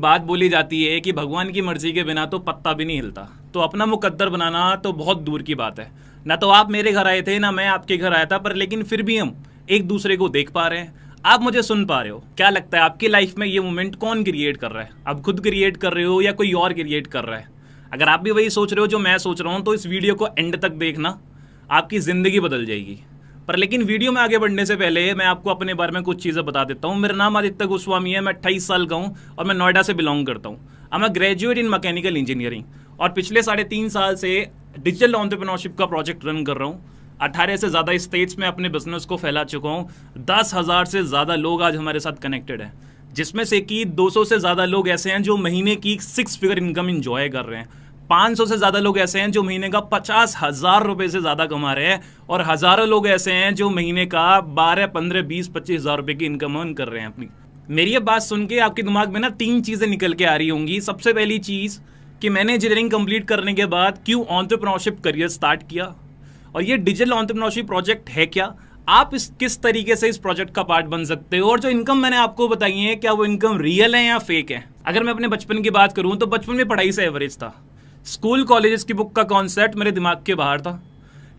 बात बोली जाती है कि भगवान की मर्जी के बिना तो पत्ता भी नहीं हिलता, तो अपना मुकद्दर बनाना तो बहुत दूर की बात है। ना तो आप मेरे घर आए थे, ना मैं आपके घर आया था, पर लेकिन फिर भी हम एक दूसरे को देख पा रहे हैं, आप मुझे सुन पा रहे हो। क्या लगता है आपकी लाइफ में ये मोमेंट कौन क्रिएट कर रहा है? आप खुद क्रिएट कर रहे हो या कोई और क्रिएट कर रहा है? अगर आप भी वही सोच रहे हो जो मैं सोच रहा हूँ, तो इस वीडियो को एंड तक देखना, आपकी ज़िंदगी बदल जाएगी। पर लेकिन वीडियो में आगे बढ़ने से पहले मैं आपको अपने बारे में कुछ चीज़ें बता देता हूँ। मेरा नाम आदित्य गोस्वामी है, मैं 28 साल का हूँ और मैं नोएडा से बिलोंग करता हूँ। मैं ग्रेजुएट इन मैकेनिकल इंजीनियरिंग और पिछले 3.5 साल से डिजिटल एंटरप्रेन्योरशिप का प्रोजेक्ट रन कर रहा हूँ। 18 से ज़्यादा स्टेट्स में अपने बिजनेस को फैला चुका हूँ। 10,000 से ज़्यादा लोग आज हमारे साथ कनेक्टेड हैं, जिसमें से कि 200 से ज़्यादा लोग ऐसे हैं जो महीने की 6 फिगर इनकम इंजॉय कर रहे हैं। 500 से ज़्यादा लोग ऐसे हैं जो महीने का 50,000 रुपये से ज़्यादा कमा रहे हैं, और हज़ारों लोग ऐसे हैं जो महीने का 12, 15, 20, 25,000 रुपये की इनकम अर्न कर रहे हैं अपनी। मेरी ये बात सुन के आपके दिमाग में ना 3 चीज़ें निकल के आ रही होंगी। सबसे पहली चीज़ कि मैंने इंजीनियरिंग कंप्लीट करने के बाद क्यों एंटरप्रेन्योरशिप करियर स्टार्ट किया, और ये डिजिटल एंटरप्रेन्योरशिप प्रोजेक्ट है क्या, आप किस तरीके से इस प्रोजेक्ट का पार्ट बन सकते हो, और जो इनकम मैंने आपको बताई है क्या वो इनकम रियल है या फेक है। अगर मैं अपने बचपन की बात करूं तो बचपन में पढ़ाई से एवरेज था। स्कूल कॉलेजेस की बुक का कॉन्सेप्ट मेरे दिमाग के बाहर था।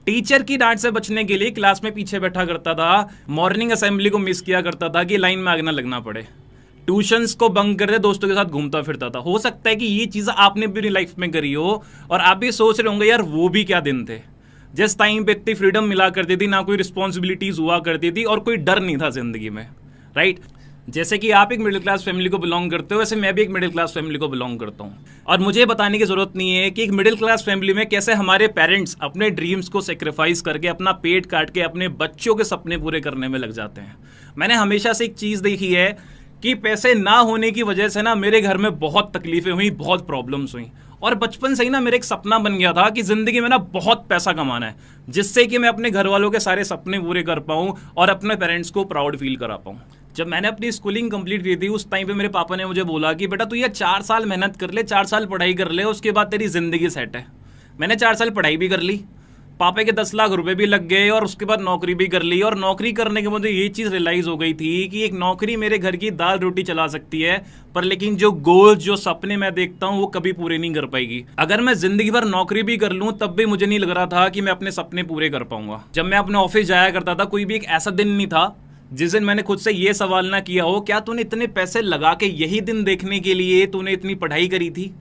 टीचर की डांट से बचने के लिए क्लास में पीछे बैठा करता था। मॉर्निंग असेंबली को मिस किया करता था कि लाइन में आगे ना लगना पड़े। ट्यूशंस को बंक करते दोस्तों के साथ घूमता फिरता था। हो सकता है कि ये चीज़ आपने भी अपनी लाइफ में करी हो और आप भी सोच रहे होंगे यार वो भी क्या दिन थे, जिस टाइम पे इतनी फ्रीडम मिला करती थी, ना कोई रिस्पॉन्सिबिलिटीज हुआ करती थी और कोई डर नहीं था जिंदगी में, राइट। जैसे कि आप एक मिडिल क्लास फैमिली को बिलोंग करते हो, वैसे मैं भी एक मिडिल क्लास फैमिली को बिलोंग करता हूँ। और मुझे बताने की जरूरत नहीं है कि एक मिडिल क्लास फैमिली में कैसे हमारे पेरेंट्स अपने ड्रीम्स को सेक्रीफाइस करके, अपना पेट काट के अपने बच्चों के सपने पूरे करने में लग जाते हैं। मैंने हमेशा से एक चीज़ देखी है कि पैसे ना होने की वजह से ना मेरे घर में बहुत तकलीफें हुई, बहुत प्रॉब्लम्स हुई, और बचपन से ही ना मेरा एक सपना बन गया था कि जिंदगी में ना बहुत पैसा कमाना है, जिससे कि मैं अपने घर वालों के सारे सपने पूरे कर पाऊँ और अपने पेरेंट्स को प्राउड फील करा पाऊँ। जब मैंने अपनी स्कूलिंग कंप्लीट की थी उस टाइम पे मेरे पापा ने मुझे बोला कि बेटा तू ये 4 साल मेहनत कर ले, 4 साल पढ़ाई कर ले, उसके बाद तेरी जिंदगी सेट है। मैंने 4 साल पढ़ाई भी कर ली, पापा के 10 लाख रुपए भी लग गए, और उसके बाद नौकरी भी कर ली। और नौकरी करने के मुझे ये चीज़ रियलाइज़ हो गई थी कि एक नौकरी मेरे घर की दाल रोटी चला सकती है, पर लेकिन जो गोल, जो सपने मैं देखता हूँ वो कभी पूरे नहीं कर पाएगी। अगर मैं जिंदगी भर नौकरी भी कर लूँ तब भी मुझे नहीं लग रहा था कि मैं अपने सपने पूरे कर पाऊंगा। जब मैं अपने ऑफिस जाया करता था, कोई भी एक ऐसा दिन नहीं था जिस दिन मैंने खुद से ये सवाल ना किया हो क्या तूने इतने पैसे लगा के यही दिन देखने के लिए तूने इतनी पढ़ाई करी थी।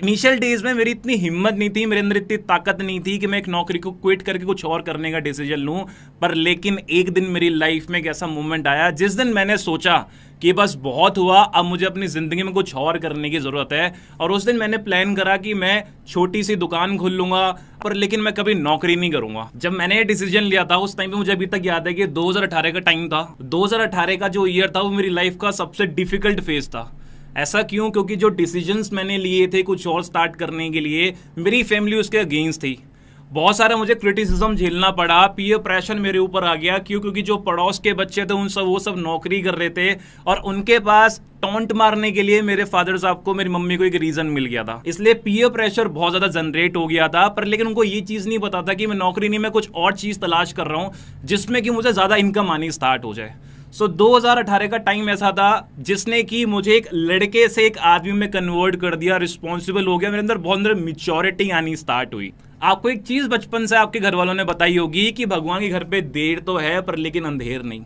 इनिशियल डेज में मेरी इतनी हिम्मत नहीं थी, मेरे अंदर इतनी ताकत नहीं थी कि मैं एक नौकरी को क्विट करके कुछ और करने का डिसीजन लूं। पर लेकिन एक दिन मेरी लाइफ में एक ऐसा मोमेंट आया जिस दिन मैंने सोचा कि बस बहुत हुआ, अब मुझे अपनी ज़िंदगी में कुछ और करने की ज़रूरत है। और उस दिन मैंने प्लान करा कि मैं छोटी सी दुकान खोल लूँगा, पर लेकिन मैं कभी नौकरी नहीं करूँगा। जब मैंने ये डिसीजन लिया था उस टाइम पे मुझे अभी तक याद है कि 2018 का टाइम था। 2018 का जो ईयर था वो मेरी लाइफ का सबसे डिफिकल्ट फेज था। ऐसा क्यों? क्योंकि जो डिसीजंस मैंने लिए थे कुछ और स्टार्ट करने के लिए, मेरी फैमिली उसके अगेंस्ट थी। बहुत सारा मुझे क्रिटिसिज्म झेलना पड़ा, पीयर प्रेशर मेरे ऊपर आ गया। क्यों? क्योंकि जो पड़ोस के बच्चे थे वो सब नौकरी कर रहे थे, और उनके पास टॉन्ट मारने के लिए मेरे फादर साहब को, मेरी मम्मी को एक रीजन मिल गया था। इसलिए पीयर प्रेशर बहुत ज़्यादा जनरेट हो गया था। पर लेकिन उनको ये चीज़ नहीं पता था कि मैं नौकरी नहीं, मैं कुछ और चीज़ तलाश कर रहा हूँ जिसमें कि मुझे ज़्यादा इनकम आनी स्टार्ट हो जाए। 2018 का टाइम ऐसा था जिसने कि मुझे एक लड़के से एक आदमी में कन्वर्ट कर दिया, रिस्पॉन्सिबल हो गया, मेरे अंदर बहुत अंदर मैच्योरिटी आनी स्टार्ट हुई। आपको एक चीज़ बचपन से आपके घर वालों ने बताई होगी कि भगवान के घर पे देर तो है पर लेकिन अंधेर नहीं।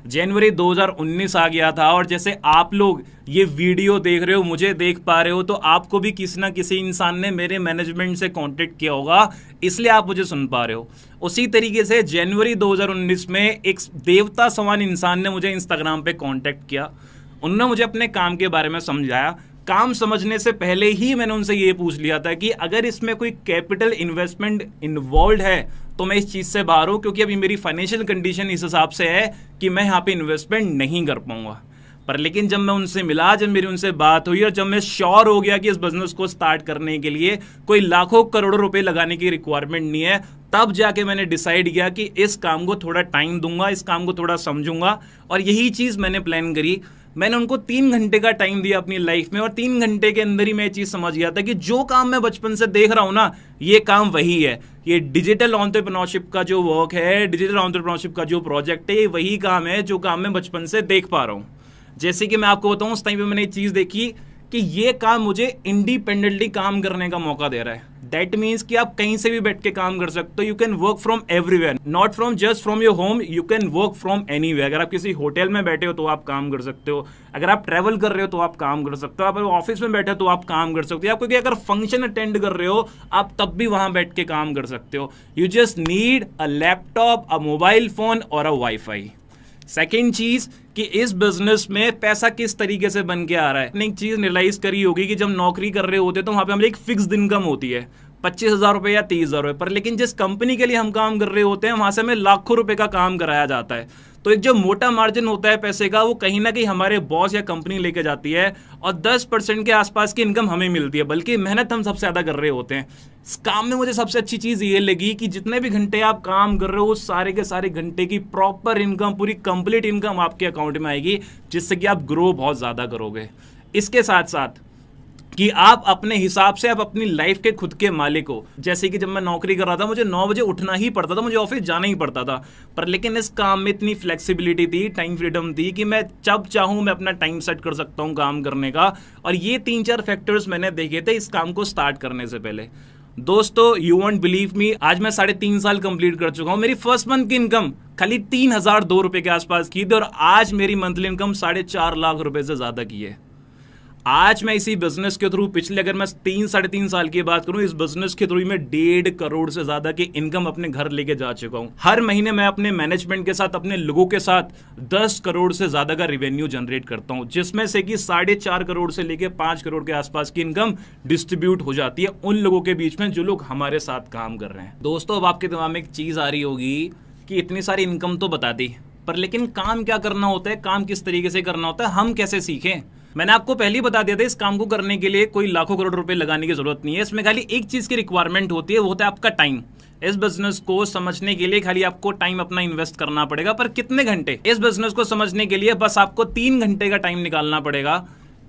जनवरी 2019 आ गया था, और जैसे आप लोग ये वीडियो देख रहे हो, मुझे देख पा रहे हो, तो आपको भी किसी ना किसी इंसान ने मेरे मैनेजमेंट से कांटेक्ट किया होगा, इसलिए आप मुझे सुन पा रहे हो। उसी तरीके से जनवरी 2019 में एक देवता समान इंसान ने मुझे इंस्टाग्राम पे कांटेक्ट किया। उन्होंने मुझे अपने काम के बारे में समझाया। काम समझने से पहले ही मैंने उनसे ये पूछ लिया था कि अगर इसमें कोई कैपिटल इन्वेस्टमेंट इन्वॉल्व है तो मैं इस चीज़ से बाहर हूँ, क्योंकि अभी मेरी फाइनेंशियल कंडीशन इस हिसाब से है कि मैं यहाँ पे इन्वेस्टमेंट नहीं कर पाऊंगा। पर लेकिन जब मैं उनसे मिला, जब मेरी उनसे बात हुई, और जब मैं श्योर हो गया कि इस बिजनेस को स्टार्ट करने के लिए कोई लाखों करोड़ों रुपए लगाने की रिक्वायरमेंट नहीं है, तब जाके मैंने डिसाइड किया कि इस काम को थोड़ा टाइम दूंगा, इस काम को थोड़ा समझूंगा। और यही चीज़ मैंने प्लान करी। मैंने उनको 3 घंटे का टाइम दिया अपनी लाइफ में, और 3 घंटे के अंदर ही मैं ये चीज़ समझ गया था कि जो काम मैं बचपन से देख रहा हूँ ना, ये काम वही है। ये डिजिटल एंटरप्रेन्योरशिप का जो वर्क है, डिजिटल एंटरप्रेन्योरशिप का जो प्रोजेक्ट है, ये वही काम है जो काम मैं बचपन से देख पा रहा हूँ। जैसे कि मैं आपको बताऊँ, उस टाइम पे मैंने एक चीज़ देखी कि ये काम मुझे इंडिपेंडेंटली काम करने का मौका दे रहा है। दैट मीन्स कि आप कहीं से भी बैठ के काम कर सकते हो। You can work from everywhere, not from just from your home, you can work from anywhere. अगर आप किसी होटल में बैठे हो तो आप काम कर सकते हो, अगर आप ट्रैवल कर रहे हो तो आप काम कर सकते हो, आप ऑफिस में बैठे हो तो आप काम कर सकते हो, आप क्योंकि अगर फंक्शन अटेंड कर रहे हो आप तब भी वहां बैठ के काम कर सकते हो। You just need a laptop, a mobile phone और अ वाईफाई। सेकेंड चीज कि इस बिजनेस में पैसा किस तरीके से बन के आ रहा है। आपने एक चीज रियलाइज करी होगी कि जब नौकरी कर रहे होते तो वहां पे हमें एक फिक्स इनकम होती है 25,000 रुपए या 30,000 रुपए पर, लेकिन जिस कंपनी के लिए हम काम कर रहे होते हैं वहां से हमें लाखों रुपए का काम कराया जाता है। तो एक जो मोटा मार्जिन होता है पैसे का वो कहीं ना कहीं हमारे बॉस या कंपनी लेके जाती है और 10% के आसपास की इनकम हमें मिलती है, बल्कि मेहनत हम सबसे ज्यादा कर रहे होते हैं। इस काम में मुझे सबसे अच्छी चीज ये लगी कि जितने भी घंटे आप काम कर रहे हो उस सारे के सारे घंटे की प्रॉपर इनकम, पूरी कंप्लीट इनकम आपके अकाउंट में आएगी, जिससे कि आप ग्रो बहुत ज्यादा करोगे। इसके साथ साथ कि आप अपने हिसाब से आप अपनी लाइफ के खुद के मालिक हो। जैसे कि जब मैं नौकरी कर रहा था मुझे 9 बजे उठना ही पड़ता था, मुझे ऑफिस जाना ही पड़ता था, पर लेकिन इस काम में इतनी फ्लेक्सिबिलिटी थी, टाइम फ्रीडम थी कि मैं जब चाहूं मैं अपना टाइम सेट कर सकता हूं काम करने का। और ये 3-4 फैक्टर्स मैंने देखे थे इस काम को स्टार्ट करने से पहले। दोस्तों यू वॉन्ट बिलीव मी, आज मैं 3.5 साल कंप्लीट कर चुका हूं। मेरी फर्स्ट मंथ की इनकम खाली 3,002 रुपए के आसपास की थी और आज मेरी मंथली इनकम 4.5 लाख रुपए से ज्यादा की है। आज मैं इसी बिजनेस के थ्रू पिछले अगर मैं 3-3.5 साल की बात करूं, इस बिजनेस के थ्रू मैं 1.5 करोड़ से ज्यादा की इनकम अपने घर लेके जा चुका हूं। हर महीने मैं अपने मैनेजमेंट के साथ, अपने लोगों के साथ 10 करोड़ से ज्यादा का रेवेन्यू जनरेट करता हूं, जिसमें से कि 4.5 करोड़ से लेके 5 करोड़ के आसपास की इनकम डिस्ट्रीब्यूट हो जाती है उन लोगों के बीच में जो लोग हमारे साथ काम कर रहे हैं। दोस्तों अब आपके दिमाग में एक चीज आ रही होगी कि इतनी सारी इनकम तो बता दी, पर लेकिन काम क्या करना होता है, काम किस तरीके से करना होता है, हम कैसे सीखें। मैंने आपको पहले ही बता दिया था इस काम को करने के लिए कोई लाखों करोड़ रुपए लगाने की जरूरत नहीं है। इसमें खाली एक चीज की रिक्वायरमेंट होती है, वो होता है आपका टाइम। इस बिजनेस को समझने के लिए खाली आपको टाइम अपना इन्वेस्ट करना पड़ेगा, पर कितने घंटे। इस बिजनेस को समझने के लिए बस आपको 3 घंटे का टाइम निकालना पड़ेगा।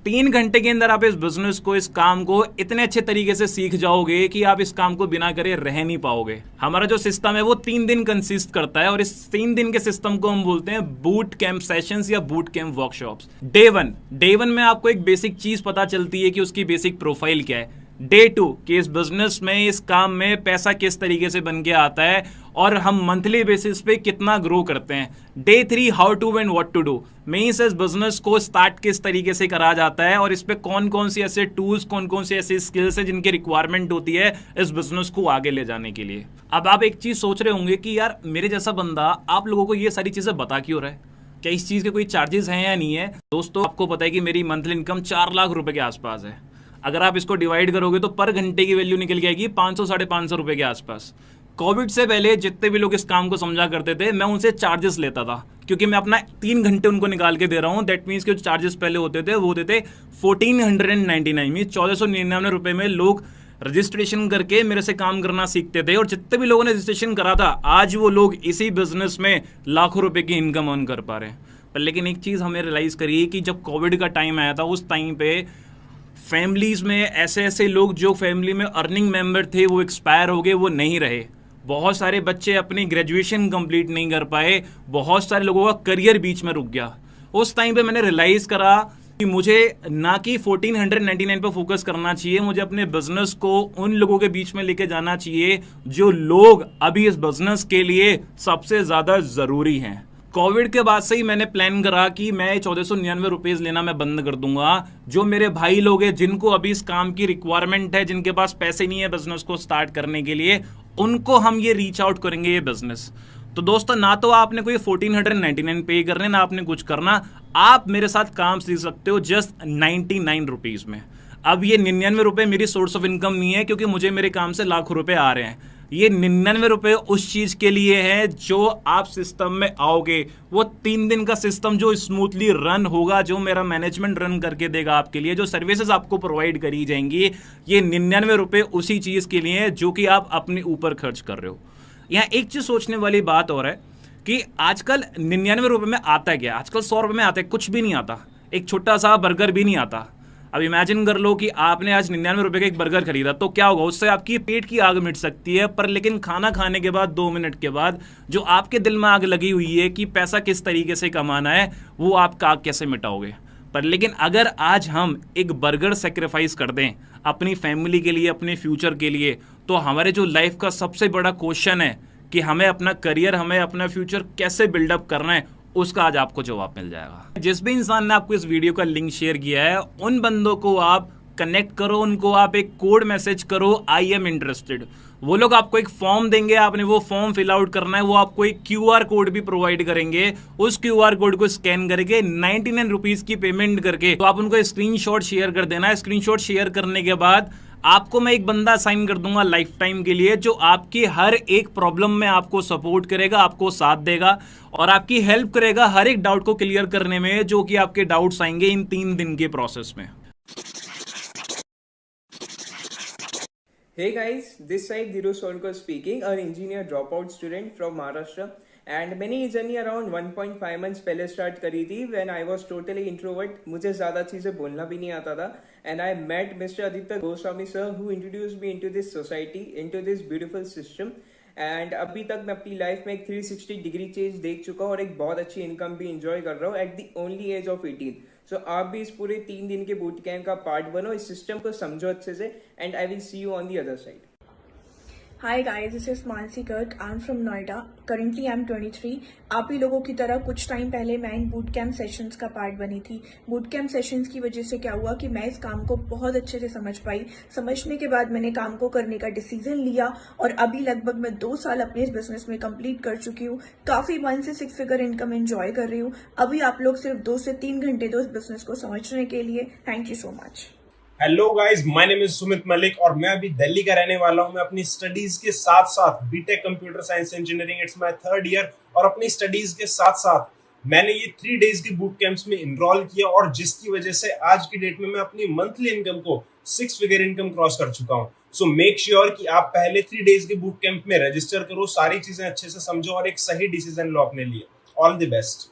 3 घंटे के अंदर आप इस बिजनेस को, इस काम को इतने अच्छे तरीके से सीख जाओगे कि आप इस काम को बिना करे रह नहीं पाओगे। हमारा जो सिस्टम है वो 3 दिन कंसिस्ट करता है और इस 3 दिन के सिस्टम को हम बोलते हैं बूट कैंप सेशंस या boot camp workshops. Day one में आपको एक बेसिक चीज पता चलती है कि उसकी बेसिक प्रोफाइल क्या है। डे 2 कि इस बिजनेस में, इस काम में पैसा किस तरीके से बन के आता है और हम मंथली बेसिस पे कितना ग्रो करते हैं। Day 3 how to and what to do, means इस बिजनेस को स्टार्ट किस तरीके से करा जाता है और इस पे कौन कौन सी ऐसे टूल्स, कौन कौन सी ऐसी स्किल्स है जिनकी रिक्वायरमेंट होती है इस बिजनेस को आगे ले जाने के लिए। अब आप एक चीज सोच रहे होंगे कि यार मेरे जैसा बंदा आप लोगों को ये सारी चीजें बता क्यों रहा है, क्या इस चीज के कोई चार्जेस हैं या नहीं है। दोस्तों आपको पता है कि मेरी मंथली इनकम 4 लाख रुपए के आसपास है। अगर आप इसको डिवाइड करोगे तो पर घंटे की वैल्यू निकल जाएगी 500-550 रुपए के आसपास। कोविड से पहले जितने भी लोग इस काम को समझा करते थे मैं उनसे चार्जेस लेता था, क्योंकि मैं अपना 3 घंटे उनको निकाल के दे रहा हूं। दैट मीन्स के जो चार्जेस पहले होते थे वो होते थे 1499, मीन 1499 रुपए में लोग रजिस्ट्रेशन करके मेरे से काम करना सीखते थे। और जितने भी लोगों ने रजिस्ट्रेशन करा था आज वो लोग इसी बिजनेस में लाखों रुपए की इनकम अर्न कर पा रहे हैं। पर लेकिन एक चीज हमें रियलाइज करी कि जब कोविड का टाइम आया था उस टाइम पे फैमिलीज में ऐसे ऐसे लोग जो फैमिली में अर्निंग मेंबर थे वो एक्सपायर हो गए, वो नहीं रहे। बहुत सारे बच्चे अपनी ग्रेजुएशन कंप्लीट नहीं कर पाए, बहुत सारे लोगों का करियर बीच में रुक गया। उस टाइम पे मैंने रियलाइज करा कि मुझे ना कि 1499 पे फोकस करना चाहिए, मुझे अपने बिजनेस को उन लोगों के बीच में लेके जाना चाहिए जो लोग अभी इस बिजनेस के लिए सबसे ज्यादा जरूरी हैं। कोविड के बाद से ही मैंने प्लान करा कि मैं 1499 रुपीज लेना मैं बंद कर दूंगा। जो मेरे भाई लोग हैं जिनको अभी इस काम की रिक्वायरमेंट है, जिनके पास पैसे नहीं है बिजनेस को स्टार्ट करने के लिए, उनको हम ये रीच आउट करेंगे ये बिजनेस। तो दोस्तों ना तो आपने कोई 1499 पे करने, ना आपने कुछ करना, आप मेरे साथ काम सीख सकते हो जस्ट 99 रुपीज में। अब ये 99 रुपए मेरी सोर्स ऑफ इनकम नहीं है, क्योंकि मुझे मेरे काम से लाखों रुपए आ रहे हैं। ये 99 रुपए उस चीज के लिए है जो आप सिस्टम में आओगे, वो 3 दिन का सिस्टम जो स्मूथली रन होगा, जो मेरा मैनेजमेंट रन करके देगा आपके लिए, जो सर्विसेज आपको प्रोवाइड करी जाएंगी, ये 99 रुपए उसी चीज के लिए है जो कि आप अपने ऊपर खर्च कर रहे हो। यहाँ एक चीज सोचने वाली बात और है कि आजकल 99 रुपए में आता क्या, आजकल 100 रुपए में आता है, कुछ भी नहीं आता, एक छोटा सा बर्गर भी नहीं आता। अब इमेजिन कर लो कि आपने आज 99 रुपए का एक बर्गर खरीदा, तो क्या होगा, उससे आपकी पेट की आग मिट सकती है, पर लेकिन खाना खाने के बाद 2 मिनट के बाद जो आपके दिल में आग लगी हुई है कि पैसा किस तरीके से कमाना है, वो आपका आग कैसे मिटाओगे। पर लेकिन अगर आज हम एक बर्गर सेक्रीफाइस कर दें अपनी फैमिली के लिए, अपने फ्यूचर के लिए, तो हमारे जो लाइफ का सबसे बड़ा क्वेश्चन है कि हमें अपना करियर, हमें अपना फ्यूचर कैसे बिल्डअप करना है, उसका आज आपको जवाब मिल जाएगा। जिस भी इंसान ने आपको इस वीडियो का लिंक शेयर किया है, उन बंदों को आप कनेक्ट करो, उनको आप एक कोड मैसेज करो, आई एम इंटरेस्टेड। वो लोग आपको एक फॉर्म देंगे, आपने वो फॉर्म फिल आउट करना है, वो आपको एक क्यूआर कोड भी प्रोवाइड करेंगे। उस क्यूआर कोड को स्कैन करके 99 रुपीज की पेमेंट करके तो आप उनको स्क्रीनशॉट शेयर कर देना है। स्क्रीनशॉट शेयर करने के बाद आपको मैं एक बंदा असाइन कर दूंगा लाइफ टाइम के लिए, जो आपकी हर एक प्रॉब्लम में आपको सपोर्ट करेगा, आपको साथ देगा और आपकी हेल्प करेगा हर एक डाउट को क्लियर करने में, जो कि आपके डाउट्स आएंगे इन 3 दिन के प्रोसेस में। Hey guys, this side Dhiraj Solkar speaking, an engineer dropout student from Maharashtra, and मैंने ये जर्नी अराउंड 1.5 मंथ्स पहले स्टार्ट करी थी when I was totally introvert. मुझे ज़्यादा चीज़ें बोलना भी नहीं आता था and I met mister Aditya Goswami sir who introduced me into this society, into this beautiful system. And अभी तक मैं अपनी लाइफ में एक 360 डिग्री चेंज देख चुका हूँ और एक बहुत अच्छी इनकम भी इंजॉय कर रहा हूँ at the only age of 18। So आप भी इस पूरे 3 दिन के बूट कैंप का पार्ट बनो, इस सिस्टम को समझो अच्छे से and I will see you on the other side. Hi guys, this is Mansi Garg. I'm from Noida. Currently I'm 23. आप ही लोगों की तरह कुछ टाइम पहले मैं इन बूट कैंप सेशंस का पार्ट बनी थी। बूट कैंप सेशंस की वजह से क्या हुआ कि मैं इस काम को बहुत अच्छे से समझ पाई। समझने के बाद मैंने काम को करने का डिसीजन लिया और अभी लगभग मैं 2 साल अपने इस बिजनेस में कंप्लीट कर चुकी हूँ। काफी मन से 6 फिगर इनकम एंजॉय कर रही हूँ। अभी आप लोग सिर्फ 2 से 3 घंटे दो इस बिजनेस को समझने के लिए। Thank you so much. Hello guys, my name is Sumit Malik और मैं अभी दिल्ली का रहने वाला हूं। मैं अपनी स्टडीज के साथ साथ BTech computer science engineering, it's my 3rd year, और अपनी स्टडीज के साथ साथ मैंने ये 3 डेज के बूट कैंप्स में इनरोल किया और जिसकी वजह से आज की डेट में मैं अपनी मंथली इनकम को 6 फिगर इनकम क्रॉस कर चुका हूं। सो मेक श्योर कि आप पहले 3 डेज के बूट कैंप में रजिस्टर करो, सारी चीजें अच्छे से समझो और एक सही डिसीजन लो अपने लिए। All the best.